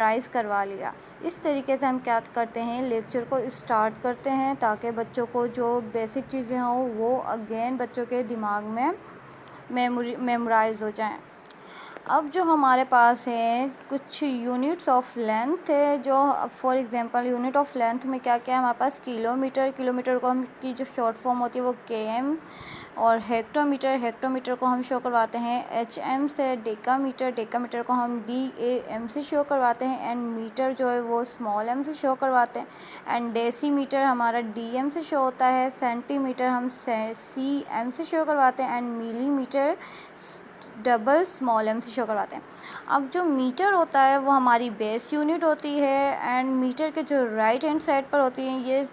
Rise करवा लिया। इस तरीके से हम क्या करते हैं, लेक्चर को स्टार्ट करते हैं ताकि बच्चों को जो बेसिक चीज़ें हों वो अगेन बच्चों के दिमाग में मेमोराइज हो जाएं। अब जो हमारे पास है कुछ यूनिट्स ऑफ लेंथ है, जो for example unit of length में क्या क्या है हमारे पास, किलोमीटर को हम की जो शॉर्ट फॉर्म होती है वो km, और हेक्टोमीटर को हम शो करवाते हैं hm से, डेकामीटर को हम DAM से शो करवाते हैं, एंड मीटर जो है वो स्मॉल m से शो करवाते हैं, एंड डेसीमीटर हमारा DM से शो होता है, सेंटीमीटर हम CM से शो करवाते हैं, and millimetre double small m से शो करवाते हैं। अब जो मीटर होता है वो हमारी बेस यूनिट होती है, एंड मीटर के जो राइट हैंड साइड पर होती हैं ये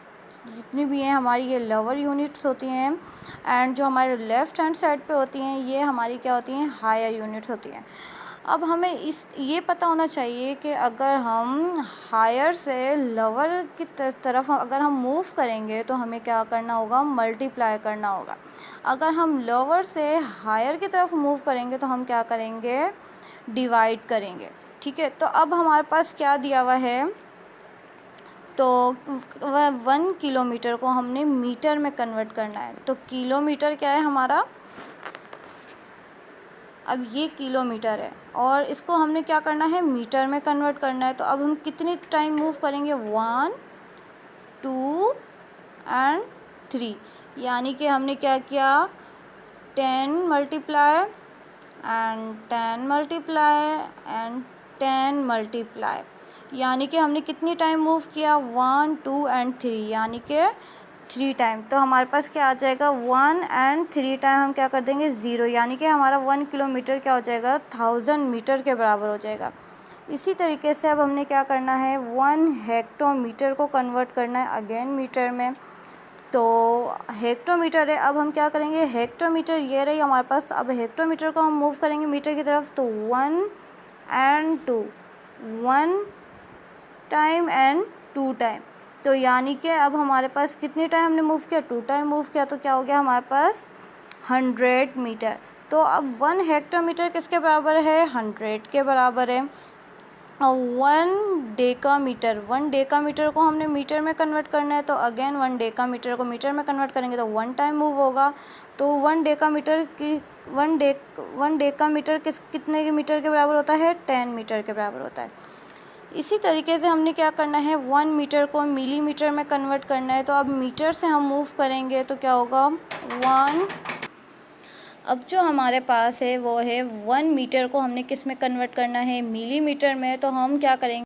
जितनी भी हैं हमारी ये लोअर यूनिट्स होती हैं, एंड जो हमारे लेफ़्ट हैंड साइड पे होती हैं ये हमारी क्या होती हैं, हायर यूनिट्स होती हैं। अब हमें ये पता होना चाहिए कि अगर हम हायर से लोअर की तरफ अगर हम मूव करेंगे तो हमें क्या करना होगा, मल्टीप्लाई करना होगा। अगर हम लोअर से हायर की तरफ मूव करेंगे तो हम क्या करेंगे, डिवाइड करेंगे। ठीक है, तो अब हमारे पास क्या दिया हुआ है, तो 1 किलोमीटर को हमने मीटर में कन्वर्ट करना है। तो किलोमीटर क्या है हमारा, अब ये किलोमीटर है और इसको हमने क्या करना है, मीटर में कन्वर्ट करना है। तो अब हम कितनी टाइम मूव करेंगे, 1 2 एंड 3, यानी कि हमने क्या किया, 10 multiply and 10 multiply and 10 multiply, यानी कि हमने कितनी टाइम मूव किया, 1 2 एंड 3, यानी कि 3 टाइम। तो हमारे पास क्या आ जाएगा, 1 एंड 3 टाइम हम क्या कर देंगे, 0, यानी कि हमारा 1 किलोमीटर क्या हो जाएगा, 1000 मीटर के बराबर हो जाएगा। इसी तरीके से अब हमने क्या करना है, 1 हेक्टोमीटर को कन्वर्ट करना है अगेन मीटर में। तो हेक्टोमीटर है, अब हम क्या करेंगे, हेक्टोमीटर ये रही हमारे पास। अब हेक्टोमीटर को हम मूव करेंगे मीटर की तरफ, तो 1 एंड 2, 1 टाइम एंड 2 टाइम। तो यानी कि अब हमारे पास कितनी टाइम हमने मूव किया, 2 टाइम मूव किया, तो क्या हो गया हमारे पास 100 मीटर। तो अब 1 हेक्टोमीटर किसके बराबर है, 100 के बराबर है। और 1 डेकामीटर को हमने मीटर में कन्वर्ट करना है, तो अगेन 1 डेकामीटर को मीटर में कन्वर्ट करेंगे तो 1 टाइम मूव होगा। तो 1 डेकामीटर कितने के मीटर के बराबर होता है, 10 मीटर के बराबर होता है। इसी तरीके से हमने क्या करना है, 1 मीटर को मिलीमीटर में कन्वर्ट करना है। तो अब मीटर से हम मूव करेंगे तो क्या होगा, 1। अब जो हमारे पास है वो है 1 मीटर को हमने किस में कन्वर्ट करना है, मिलीमीटर में। तो हम क्या करेंगे,